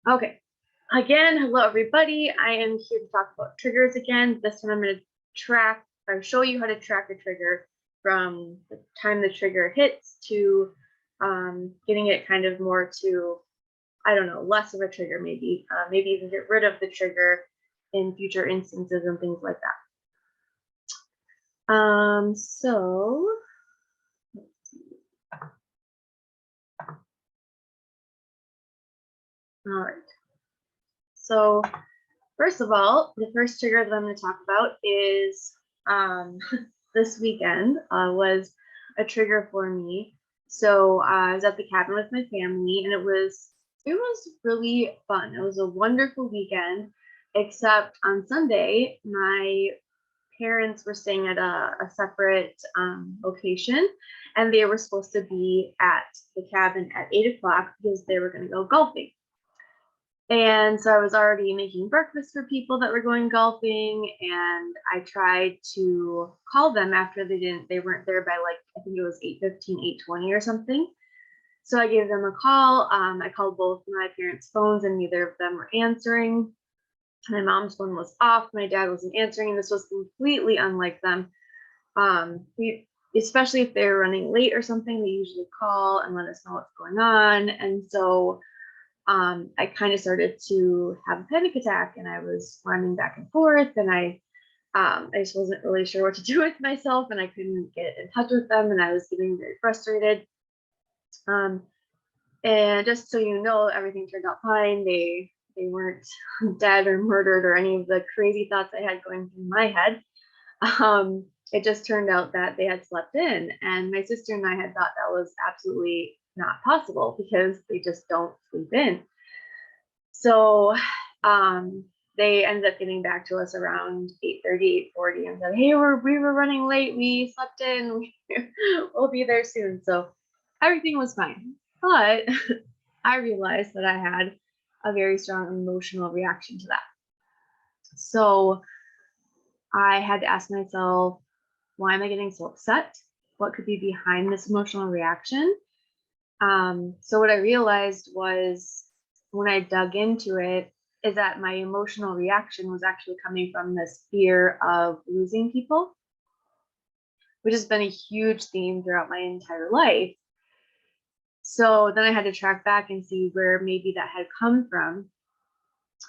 Okay. Again, hello everybody. I am here to talk about triggers again. This time I'm going to track or show you how to track a trigger from the time the trigger hits to getting it kind of more to, I don't know, less of a trigger maybe. Maybe even get rid of the trigger in future instances and things like that. All right. So first of all, the first trigger that I'm going to talk about is this weekend was a trigger for me. So I was at the cabin with my family, and it was really fun. It was a wonderful weekend, except on Sunday, my parents were staying at a separate location, and they were supposed to be at the cabin at 8 o'clock because they were going to go golfing. And so I was already making breakfast for people that were going golfing, and I tried to call them after they weren't there by, like, I think it was 8:15, 8:20 or something. So I gave them a call. I called both my parents' phones and neither of them were answering. My mom's phone was off. My dad wasn't answering, and this was completely unlike them. Especially if they're running late or something, they usually call and let us know what's going on. And so I kind of started to have a panic attack, and I was running back and forth, and I just wasn't really sure what to do with myself, and I couldn't get in touch with them, and I was getting very frustrated. And just so you know, everything turned out fine. They weren't dead or murdered or any of the crazy thoughts I had going through my head. It just turned out that they had slept in, and my sister and I had thought that was absolutely not possible because they just don't sleep in. So they ended up getting back to us around 8:30, 8:40 and said, hey, we were running late. We slept in. We'll be there soon. So everything was fine. But I realized that I had a very strong emotional reaction to that. So I had to ask myself, why am I getting so upset? What could be behind this emotional reaction? So what I realized was, when I dug into it, is that my emotional reaction was actually coming from this fear of losing people, which has been a huge theme throughout my entire life. So then I had to track back and see where maybe that had come from.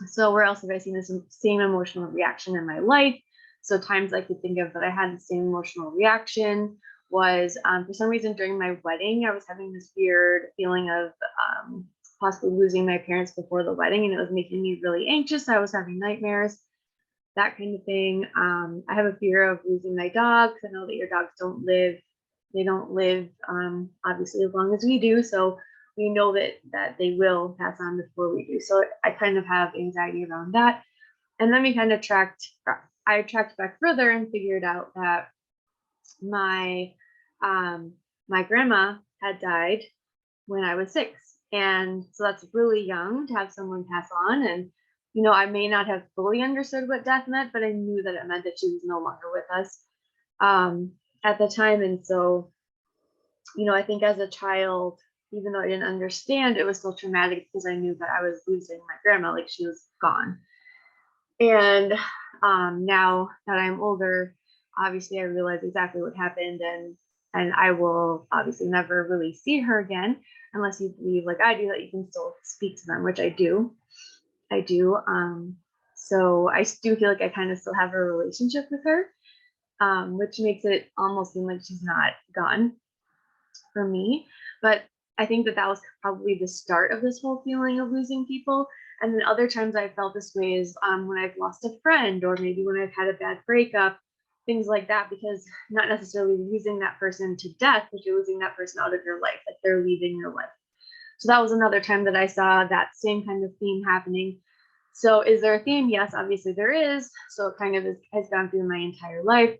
So where else have I seen this same emotional reaction in my life? So times I could think of that I had the same emotional reaction was for some reason during my wedding, I was having this weird feeling of possibly losing my parents before the wedding, and it was making me really anxious. I was having nightmares, that kind of thing. I have a fear of losing my dogs. I know that your dogs don't live obviously as long as we do, so we know that they will pass on before we do. So I kind of have anxiety around that. And then I tracked back further and figured out that my grandma had died when I was 6. And so that's really young to have someone pass on. And, I may not have fully understood what death meant, but I knew that it meant that she was no longer with us at the time. And so, I think as a child, even though I didn't understand, it was still traumatic because I knew that I was losing my grandma, like she was gone. And now that I'm older, obviously I realize exactly what happened, and I will obviously never really see her again unless you believe, like I do, that you can still speak to them, which I do. So I do feel like I kind of still have a relationship with her, which makes it almost seem like she's not gone for me. But I think that was probably the start of this whole feeling of losing people. And then other times I've felt this way is when I've lost a friend, or maybe when I've had a bad breakup, things like that, because not necessarily losing that person to death, but you're losing that person out of your life, like they're leaving your life. So that was another time that I saw that same kind of theme happening. So is there a theme? Yes, obviously there is. So it kind of has gone through my entire life.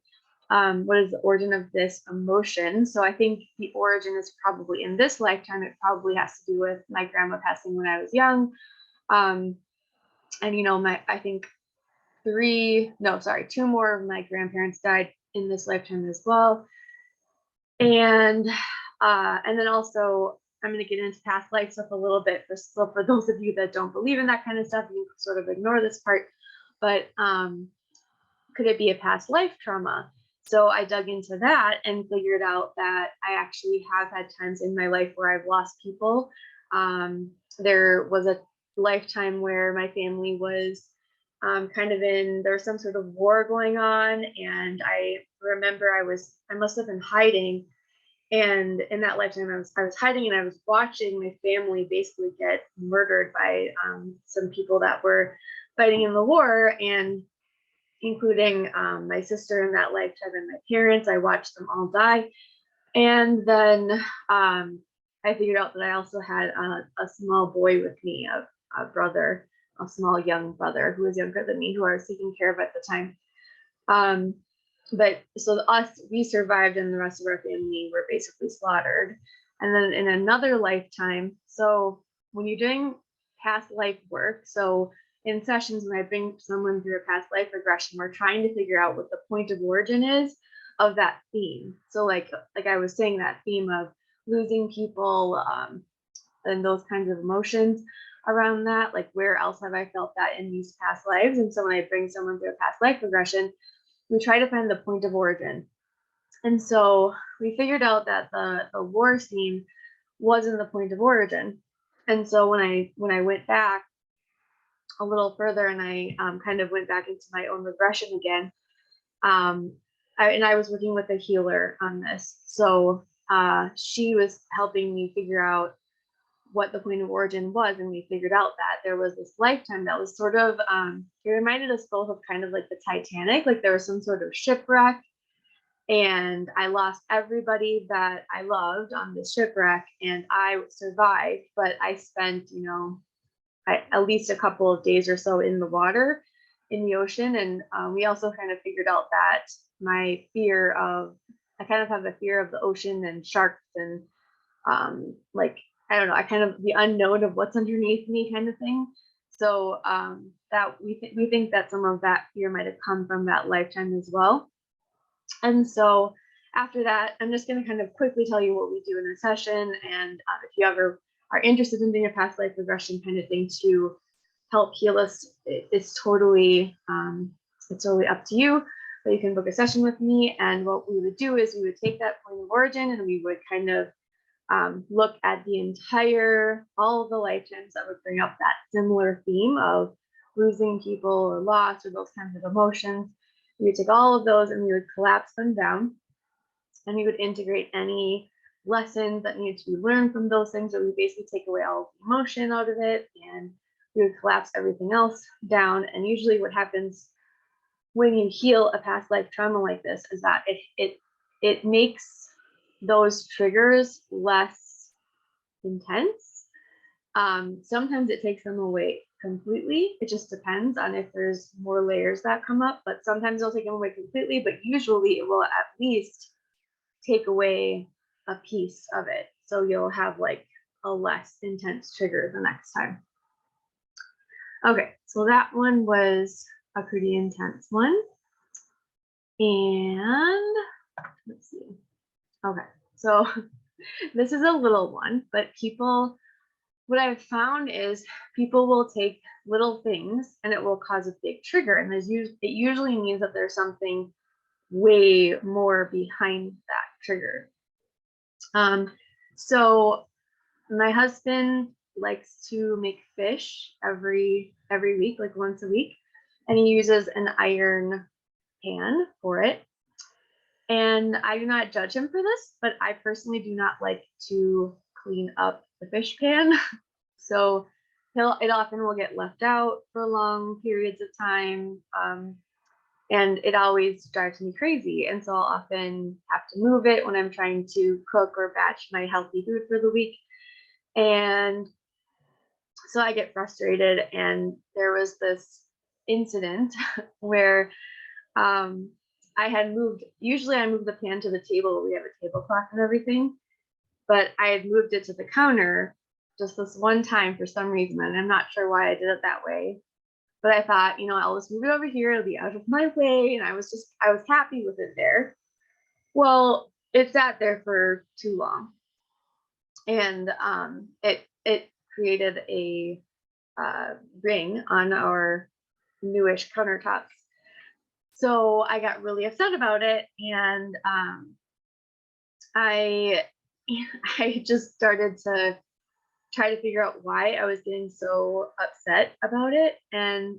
What is the origin of this emotion? So I think the origin is probably in this lifetime. It probably has to do with my grandma passing when I was young. And I think 2 more of my grandparents died in this lifetime as well. And then also I'm going to get into past life stuff a little bit. So for those of you that don't believe in that kind of stuff, you can sort of ignore this part. But could it be a past life trauma? So I dug into that and figured out that I actually have had times in my life where I've lost people. There was a lifetime where my family was kind of there was some sort of war going on, and I remember I must have been hiding, and in that lifetime I was hiding, and I was watching my family basically get murdered by some people that were fighting in the war, and including my sister in that lifetime and my parents. I watched them all die. And then I figured out that I also had a small boy with me, a brother, a small young brother who was younger than me, who I was taking care of at the time. But so we survived, and the rest of our family were basically slaughtered. And then in another lifetime, so when you're doing past life work, so in sessions when I bring someone through a past life regression, we're trying to figure out what the point of origin is of that theme. So like I was saying, that theme of losing people and those kinds of emotions around that, like where else have I felt that in these past lives? And so when I bring someone through a past life regression, we try to find the point of origin. And so we figured out that the war scene wasn't the point of origin. And so when I went back a little further, and I kind of went back into my own regression again, I was working with a healer on this. So she was helping me figure out what the point of origin was, and we figured out that there was this lifetime that was sort of it reminded us both of kind of like the Titanic, like there was some sort of shipwreck, and I lost everybody that I loved on the shipwreck, and I survived, but I spent at least a couple of days or so in the water, in the ocean. And we also kind of figured out that I kind of have a fear of the ocean and sharks, and like, I don't know, I kind of the unknown of what's underneath me kind of thing. So that we think that some of that fear might have come from that lifetime as well. And so after that, I'm just going to kind of quickly tell you what we do in a session. And if you ever are interested in doing a past life regression kind of thing to help heal us, it's totally up to you. But you can book a session with me. And what we would do is we would take that point of origin, and we would kind of look at all of the lifetimes that would bring up that similar theme of losing people or loss or those kinds of emotions. We would take all of those and we would collapse them down, and we would integrate any lessons that needed to be learned from those things. So we basically take away all the emotion out of it, and we would collapse everything else down. And usually what happens when you heal a past life trauma like this is that it makes those triggers less intense. Sometimes it takes them away completely. It just depends on if there's more layers that come up, but sometimes it'll take them away completely, but usually it will at least take away a piece of it. So you'll have like a less intense trigger the next time. Okay, so that one was a pretty intense one. And let's see. Okay, so this is a little one, but what I've found is people will take little things and it will cause a big trigger. And it usually means that there's something way more behind that trigger. So my husband likes to make fish every week, like once a week, and he uses an iron pan for it. And I do not judge him for this, but I personally do not like to clean up the fish pan. So it often will get left out for long periods of time. And it always drives me crazy. And so I'll often have to move it when I'm trying to cook or batch my healthy food for the week. And so I get frustrated. And there was this incident where usually I move the pan to the table. We have a tablecloth and everything, but I had moved it to the counter just this one time for some reason. And I'm not sure why I did it that way, but I thought, I'll just move it over here. It'll be out of my way. And I was happy with it there. Well, it sat there for too long. and it created a ring on our newish countertops. So I got really upset about it, and I I just started to try to figure out why I was getting so upset about it. And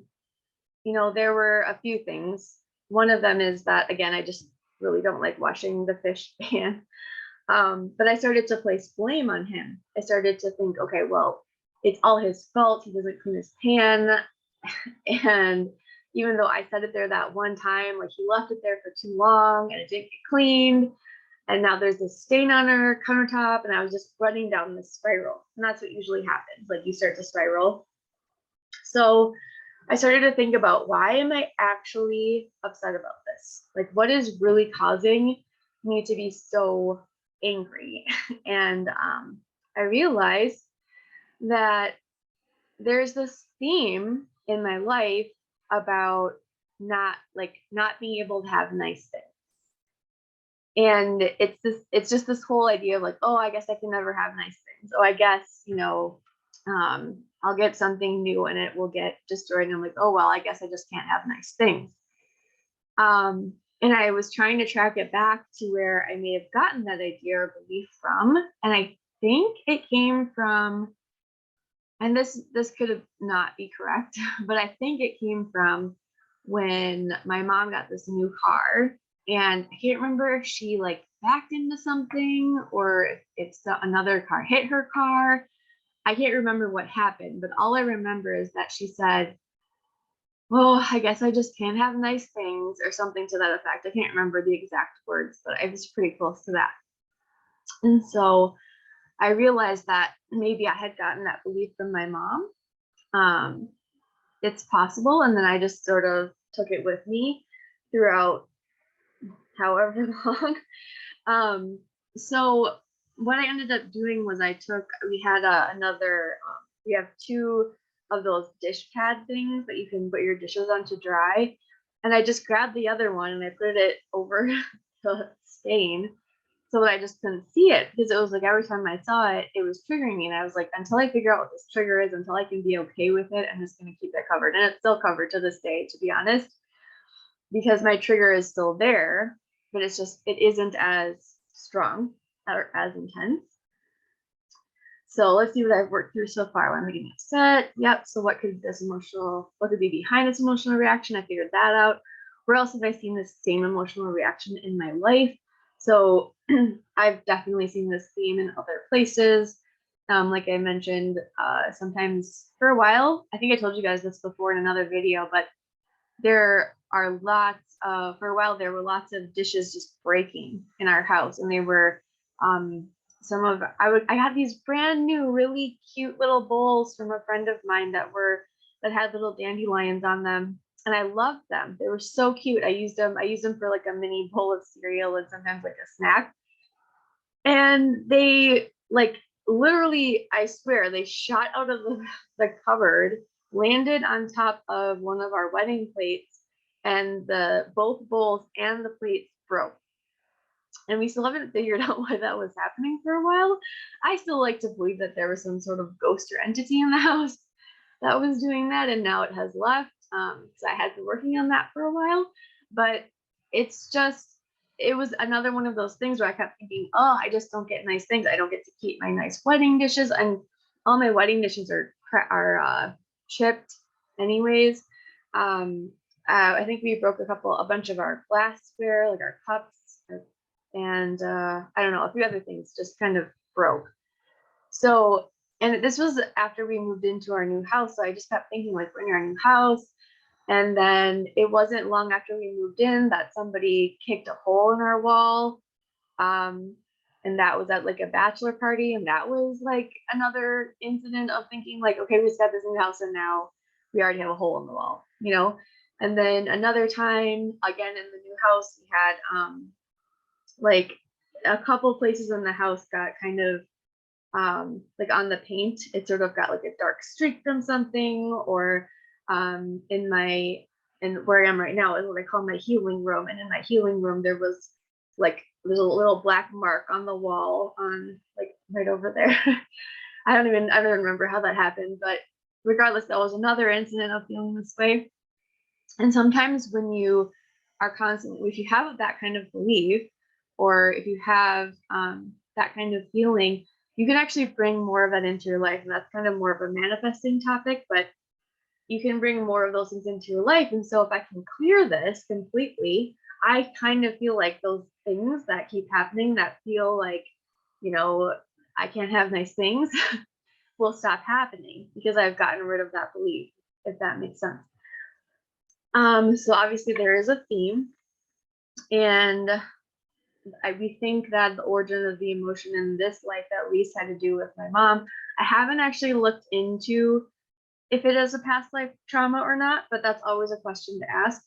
there were a few things. One of them is that, again, I just really don't like washing the fish pan. But I started to place blame on him. I started to think, okay, well, it's all his fault. He doesn't clean his pan. And even though I set it there that one time, like he left it there for too long and it didn't get cleaned. And now there's this stain on our countertop, and I was just running down this spiral. And that's what usually happens. Like you start to spiral. So I started to think about, why am I actually upset about this? Like, what is really causing me to be so angry? And I realized that there's this theme in my life about not being able to have nice things. And it's just this whole idea of like, oh, I guess I can never have nice things. Oh, I guess, I'll get something new and it will get destroyed. And I'm like, oh well, I guess I just can't have nice things. And I was trying to track it back to where I may have gotten that idea or belief from. And I think it came from, and this could not be correct, but I think it came from when my mom got this new car. And I can't remember if she like backed into something or if another car hit her car. I can't remember what happened, but all I remember is that she said, well, I guess I just can't have nice things, or something to that effect. I can't remember the exact words, but I was pretty close to that. And so I realized that maybe I had gotten that belief from my mom. Um, it's possible. And then I just sort of took it with me throughout however long. Um, so what I ended up doing was we had we have two of those dish pad things that you can put your dishes on to dry. And I just grabbed the other one and I put it over the stain so that I just couldn't see it, because it was like every time I saw it, it was triggering me. And I was like, until I figure out what this trigger is, until I can be okay with it, I'm just going to keep it covered. And it's still covered to this day, to be honest, because my trigger is still there, but it isn't as strong or as intense. So let's see what I've worked through so far. When I'm getting upset. Yep. So what could be behind this emotional reaction? I figured that out. Where else have I seen this same emotional reaction in my life? So I've definitely seen this theme in other places. Like I mentioned, sometimes for a while, I think I told you guys this before in another video, but there are for a while, there were lots of dishes just breaking in our house. And they were, I had these brand new, really cute little bowls from a friend of mine that had little dandelions on them. And I loved them. They were so cute. I used them for like a mini bowl of cereal and sometimes like a snack. And they like literally, I swear, they shot out of the cupboard, landed on top of one of our wedding plates, and both bowls and the plates broke. And we still haven't figured out why that was happening for a while. I still like to believe that there was some sort of ghost or entity in the house that was doing that, and now it has left. So I had been working on that for a while, but it was another one of those things where I kept thinking, oh, I just don't get nice things. I don't get to keep my nice wedding dishes, and all my wedding dishes are chipped anyways. I think we broke a bunch of our glassware, like our cups, and I don't know, a few other things just kind of broke. So, and this was after we moved into our new house. So I just kept thinking, like, we're in our new house. And then it wasn't long after we moved in that somebody kicked a hole in our wall. And that was at like a bachelor party. And that was like another incident of thinking, like, okay, we just got this new house and now we already have a hole in the wall, you know? And then another time, again, in the new house, we had like a couple places in the house got kind of like on the paint, it sort of got like a dark streak from something, or in where I am right now is what I call my healing room. And in my healing room, there's a little black mark on the wall on like right over there. I don't even remember how that happened, but regardless, that was another incident of feeling this way. And sometimes when you are constantly, if you have that kind of belief, or if you have that kind of feeling, you can actually bring more of that into your life. And that's kind of more of a manifesting topic, but you can bring more of those things into your life. And so if I can clear this completely, I kind of feel like those things that keep happening that feel like, I can't have nice things will stop happening because I've gotten rid of that belief, if that makes sense. So obviously there is a theme, and we think that the origin of the emotion in this life at least had to do with my mom. I haven't actually looked into if it is a past life trauma or not, but that's always a question to ask.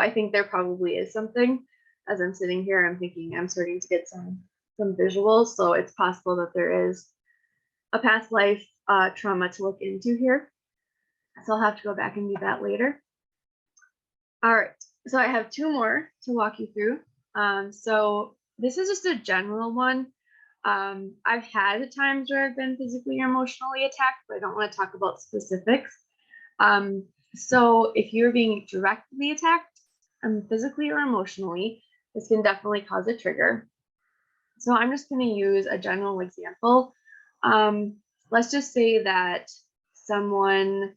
I think there probably is something. As I'm sitting here, I'm thinking I'm starting to get some visuals, so it's possible that there is a past life trauma to look into here. So I'll have to go back and do that later. All right, so I have two more to walk you through. So this is just a general one. I've had times where I've been physically or emotionally attacked, but I don't want to talk about specifics. So if you're being directly attacked, physically or emotionally, this can definitely cause a trigger. So I'm just going to use a general example. Let's just say that someone,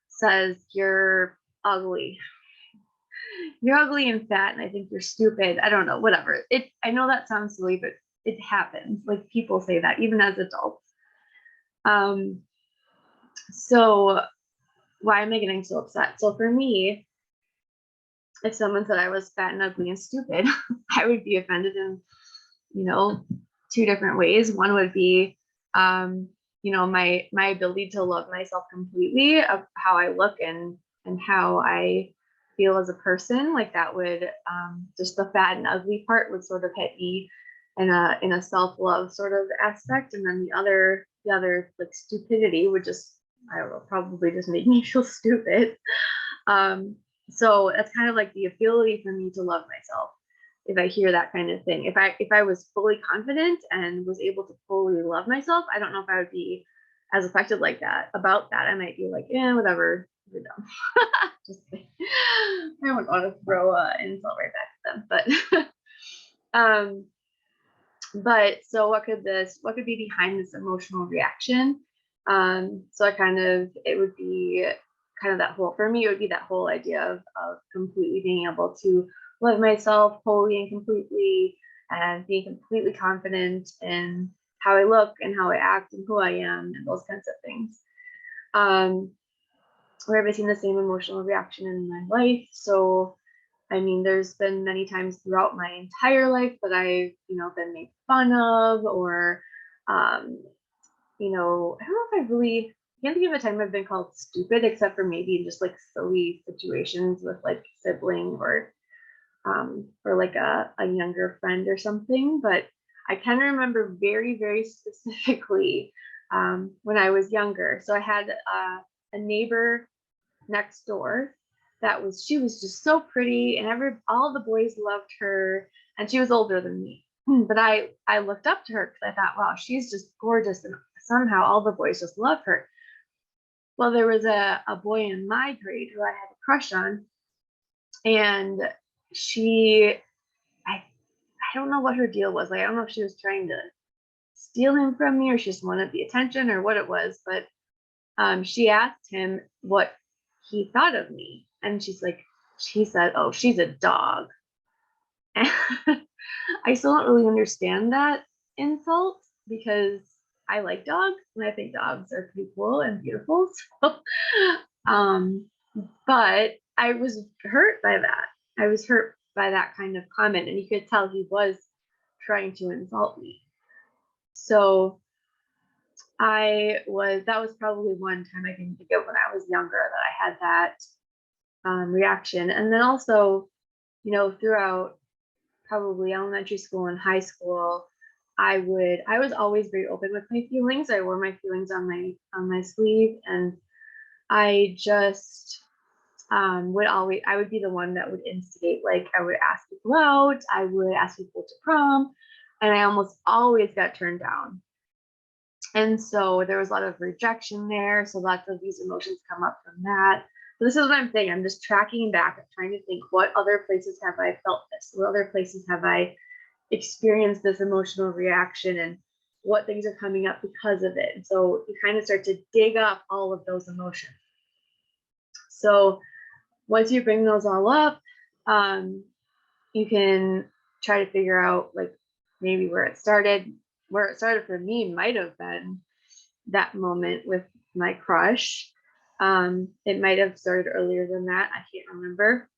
says you're ugly. You're ugly and fat, and I think you're stupid. I don't know, whatever. I know that sounds silly, but it happens. Like, people say that even as adults. So why am I getting so upset? So for me, if someone said I was fat and ugly and stupid, I would be offended in, two different ways. One would be, my ability to love myself completely, of how I look and how I feel as a person. Like, that would, just the fat and ugly part would sort of hit me in a self-love sort of aspect. And then the other like stupidity would just, I don't know, probably just make me feel stupid. So that's kind of like the ability for me to love myself. If I hear that kind of thing, if I was fully confident and was able to fully love myself, I don't know if I would be as affected like that about that. I might be like, yeah, whatever, you're dumb. Just kidding. I wouldn't want to throw an insult right back at them, but but so what could be behind this emotional reaction? So it would be kind of that whole, for me, it would be that whole idea of completely being able to love myself wholly and completely, and being completely confident in how I look and how I act and who I am and those kinds of things. Where have I seen the same emotional reaction in my life? So I mean, there's been many times throughout my entire life that I've, been made fun of, or, I don't know if I really can't think of a time I've been called stupid, except for maybe just like silly situations with like sibling or like a younger friend or something. But I can remember very, very specifically when I was younger. So I had a neighbor next door she was just so pretty, and all the boys loved her, and she was older than me. But I looked up to her because I thought, wow, she's just gorgeous, and somehow all the boys just love her. Well, there was a boy in my grade who I had a crush on, and I don't know what her deal was. Like, I don't know if she was trying to steal him from me, or she just wanted the attention, or what it was, but she asked him what he thought of me, and she said, oh, she's a dog. And I still don't really understand that insult, because I like dogs and I think dogs are pretty cool and beautiful. So, but I was hurt by that. I was hurt by that kind of comment, and you could tell he was trying to insult me. So that was probably one time I can think of when I was younger that I had that reaction. And then also, throughout probably elementary school and high school, I was always very open with my feelings. I wore my feelings on my sleeve, and I just I would be the one that would instigate, like I would ask people out, I would ask people to prom, and I almost always got turned down. And so there was a lot of rejection there. So lots of these emotions come up from that. So this is what I'm saying. I'm just tracking back. I'm trying to think, what other places have I felt this? What other places have I experienced this emotional reaction, and what things are coming up because of it? And so you kind of start to dig up all of those emotions. So once you bring those all up, you can try to figure out like maybe where it started. Where it started for me might have been that moment with my crush. It might have started earlier than that. I can't remember.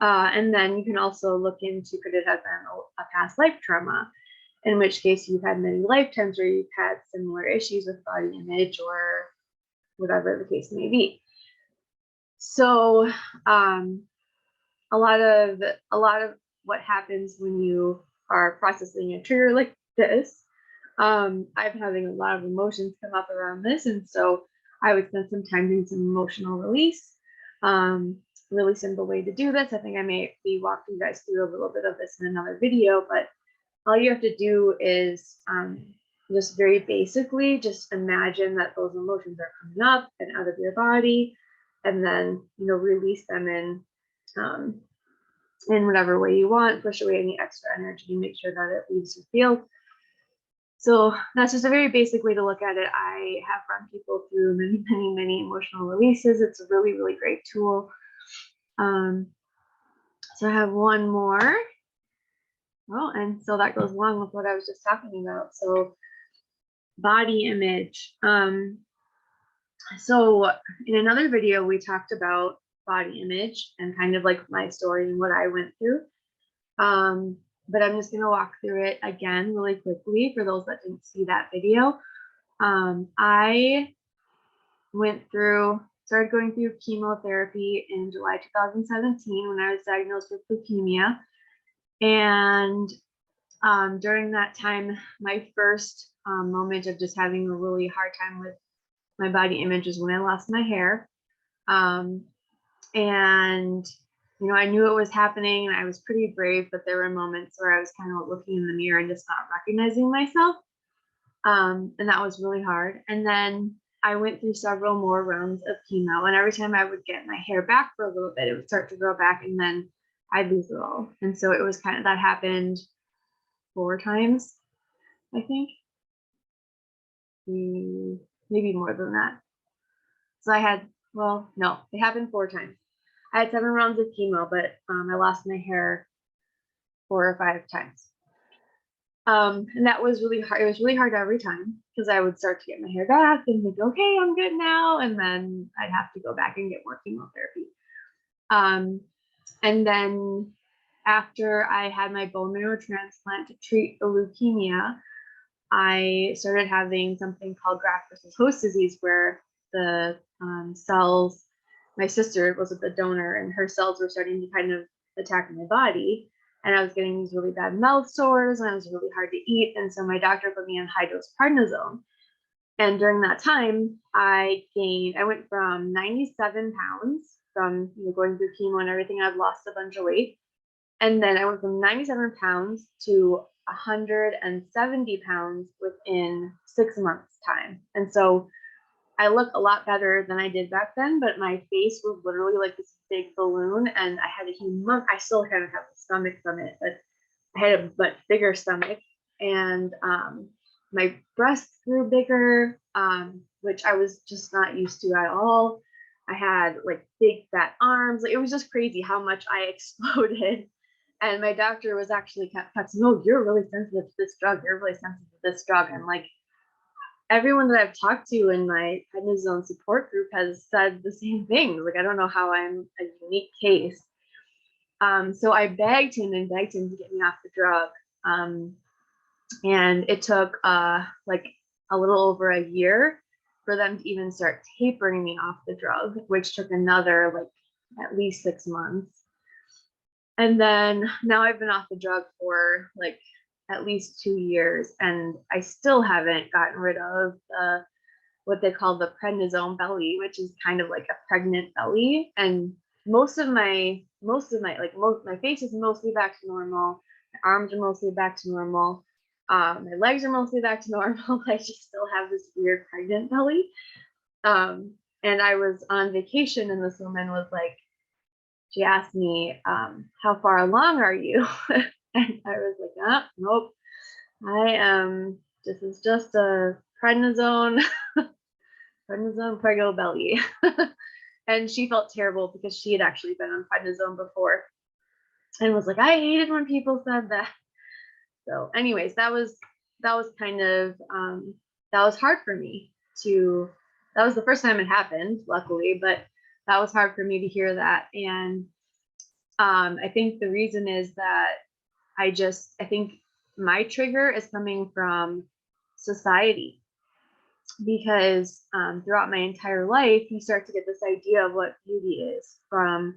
And then you can also look into, could it have been a past life trauma? In which case you've had many lifetimes where you've had similar issues with body image or whatever the case may be. So a lot of what happens when you are processing a trigger like this, I'm having a lot of emotions come up around this, and so I would spend some time doing some emotional release. Really simple way to do this. I think I may be walking you guys through a little bit of this in another video, but all you have to do is just very basically just imagine that those emotions are coming up and out of your body, and then release them in whatever way you want. Push away any extra energy, make sure that it leaves your field. So that's just a very basic way to look at it. I have run people through many emotional releases. It's a really, really great tool. So I have one more. Oh, and so that goes along with what I was just talking about. So body image. So in another video, we talked about body image and kind of like my story and what I went through. But I'm just going to walk through it again really quickly for those that didn't see that video. I started going through chemotherapy in July 2017 when I was diagnosed with leukemia. And during that time, my first moment of just having a really hard time with my body image is when I lost my hair. And I knew it was happening and I was pretty brave, but there were moments where I was kind of looking in the mirror and just not recognizing myself. And that was really hard. And then I went through several more rounds of chemo, and every time I would get my hair back for a little bit, it would start to grow back and then I'd lose it all. And so it was that happened 4 times, I think. Maybe more than that. So it happened 4 times. I had 7 rounds of chemo, but I lost my hair 4 or 5 times. And that was really hard. It was really hard every time because I would start to get my hair back and think, okay, I'm good now. And then I'd have to go back and get more chemotherapy. And then after I had my bone marrow transplant to treat the leukemia, I started having something called graft versus host disease, where the cells, my sister was the donor, and her cells were starting to kind of attack my body. And I was getting these really bad mouth sores, and it was really hard to eat. And so my doctor put me on high dose prednisone. And during that time, I went from 97 pounds from going through chemo and everything. I've lost a bunch of weight. And then I went from 97 pounds to 170 pounds within 6 months time. And so I look a lot better than I did back then, but my face was literally like this big balloon, and I had I still kind of have a stomach from it, but I had a much bigger stomach, and my breasts grew bigger, which I was just not used to at all. I had like big fat arms. Like, it was just crazy how much I exploded. And my doctor was actually kept saying, "Oh, you're really sensitive to this drug. You're really sensitive to this drug." And like, everyone that I've talked to in my prednisone support group has said the same thing. Like, I don't know how I'm a unique case. So I begged him to get me off the drug. And it took like a little over a year for them to even start tapering me off the drug, which took another like at least 6 months. And then now I've been off the drug for like at least 2 years, and I still haven't gotten rid of what they call the prednisone belly, which is kind of like a pregnant belly. And my face is mostly back to normal. My arms are mostly back to normal. My legs are mostly back to normal. I just still have this weird pregnant belly. And I was on vacation, and this woman was like, she asked me, how far along are you? And I was like, nope, this is just a prednisone prego belly. And she felt terrible because she had actually been on prednisone before and was like, I hated when people said that. So anyways, that was kind of that was hard for me to, that was the first time it happened, luckily, but that was hard for me to hear that. And I think the reason is that I think my trigger is coming from society, because throughout my entire life, you start to get this idea of what beauty is from,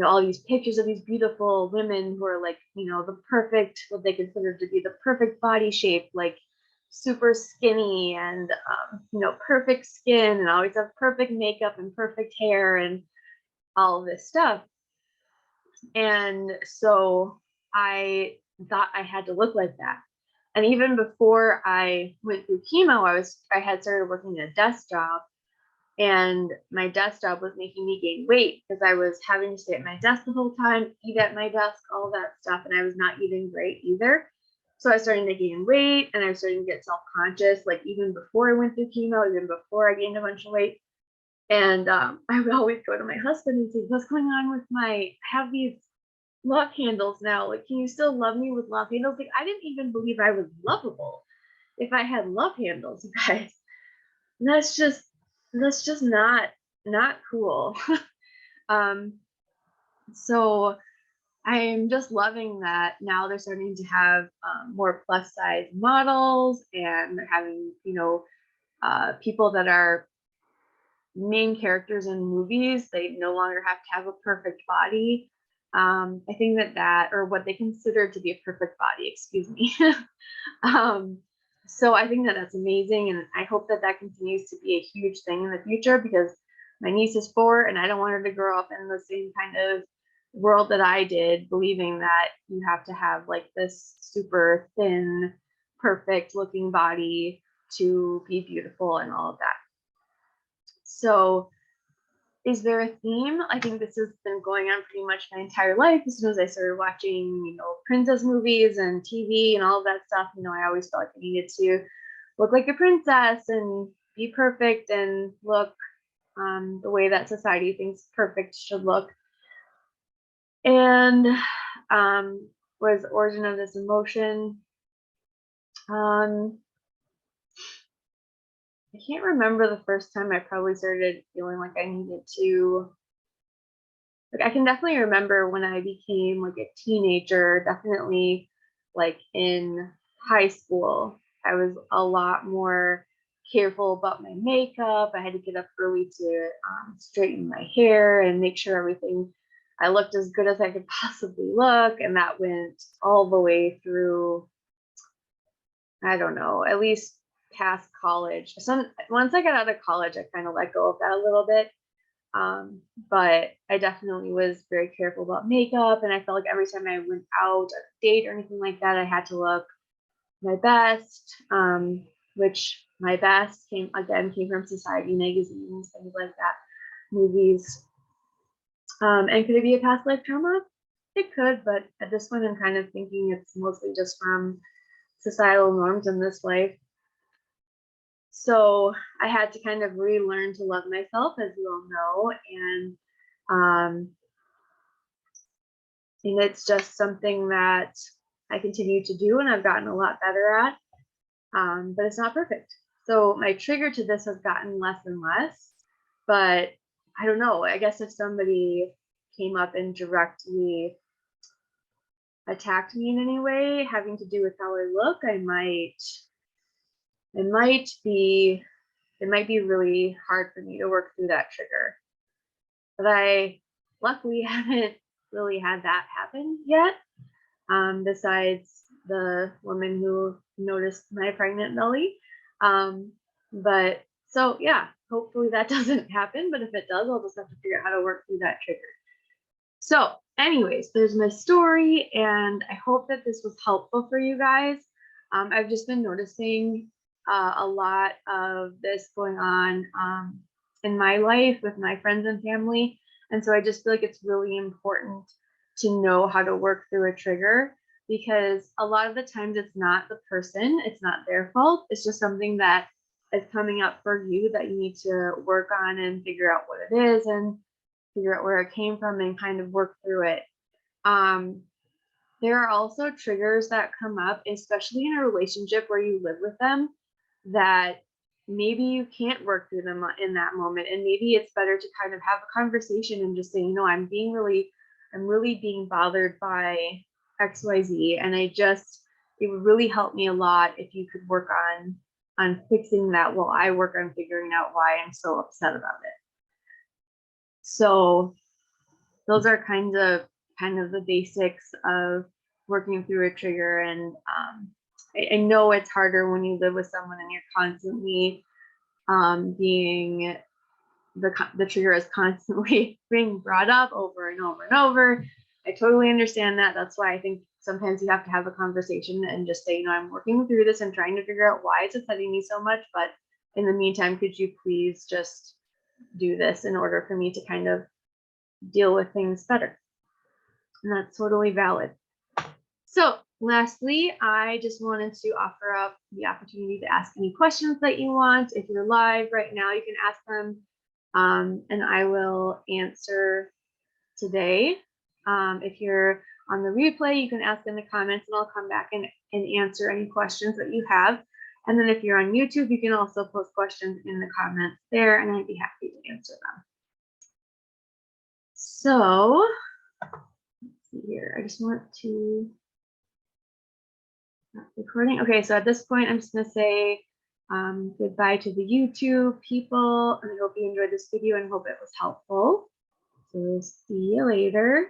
all these pictures of these beautiful women who are like, the perfect, what they consider to be the perfect body shape, like super skinny and, perfect skin, and always have perfect makeup and perfect hair and all of this stuff. And so I thought I had to look like that. And even before I went through chemo, I had started working a desk job, and my desk job was making me gain weight because I was having to stay at my desk the whole time, eat at my desk, all that stuff, and I was not eating great either. So I started to gain weight, and I was starting to get self-conscious, like even before I went through chemo, even before I gained a bunch of weight. And I would always go to my husband and say, what's going on with I have these love handles now. Like, can you still love me with love handles? Like, I didn't even believe I was lovable if I had love handles, you guys. And that's just not cool. So I'm just loving that now they're starting to have more plus size models, and they're having, people that are main characters in movies. They no longer have to have a perfect body. I think or what they consider to be a perfect body, excuse me. So I think that that's amazing, and I hope that that continues to be a huge thing in the future, because my niece is 4, and I don't want her to grow up in the same kind of world that I did, believing that you have to have like this super thin, perfect looking body to be beautiful and all of that. So is there a theme? I think this has been going on pretty much my entire life. As soon as I started watching, princess movies and TV and all of that stuff, I always felt like I needed to look like a princess and be perfect and look the way that society thinks perfect should look. And what is the origin of this emotion? I can't remember the first time I probably started feeling like I needed to. Like, I can definitely remember when I became like a teenager, definitely like in high school, I was a lot more careful about my makeup. I had to get up early to straighten my hair and make sure I looked as good as I could possibly look. And that went all the way through, I don't know, at least past college. So once I got out of college, I kind of let go of that a little bit. But I definitely was very careful about makeup, and I felt like every time I went out on a date or anything like that, I had to look my best, which my best came from society magazines, things like that, movies. And could it be a past life trauma? It could, but at this point, I'm kind of thinking it's mostly just from societal norms in this life. So I had to kind of relearn to love myself, as you all know, and it's just something that I continue to do, and I've gotten a lot better at, but it's not perfect. So my trigger to this has gotten less and less, but I don't know. I guess if somebody came up and directly attacked me in any way having to do with how I look, it might be really hard for me to work through that trigger. But I luckily haven't really had that happen yet, besides the woman who noticed my pregnant belly. But So yeah, hopefully that doesn't happen, but if it does, I'll just have to figure out how to work through that trigger. So anyways, there's my story, and I hope that this was helpful for you guys. I've just been noticing a lot of this going on in my life with my friends and family. And so I just feel like it's really important to know how to work through a trigger, because a lot of the times it's not the person, it's not their fault. It's just something that is coming up for you that you need to work on and figure out what it is and figure out where it came from and kind of work through it. There are also triggers that come up, especially in a relationship where you live with them, that maybe you can't work through them in that moment. And maybe it's better to kind of have a conversation and just say, you know, I'm really being bothered by XYZ. And it would really help me a lot if you could work on fixing that while I work on figuring out why I'm so upset about it. So those are kind of the basics of working through a trigger. And I know it's harder when you live with someone and you're constantly being the trigger is constantly being brought up over and over and over. I totally understand that. That's why I think sometimes you have to have a conversation and just say, you know, I'm working through this and trying to figure out why it's upsetting me so much. But in the meantime, could you please just do this in order for me to kind of deal with things better? And that's totally valid. So lastly, I just wanted to offer up the opportunity to ask any questions that you want. If you're live right now, you can ask them, and I will answer today. If you're on the replay, you can ask in the comments and I'll come back and answer any questions that you have. And then if you're on YouTube, you can also post questions in the comments there, and I'd be happy to answer them. So let's see here. I just want to stop recording. Okay, so at this point, I'm just going to say goodbye to the YouTube people, and I hope you enjoyed this video and hope it was helpful. So see you later.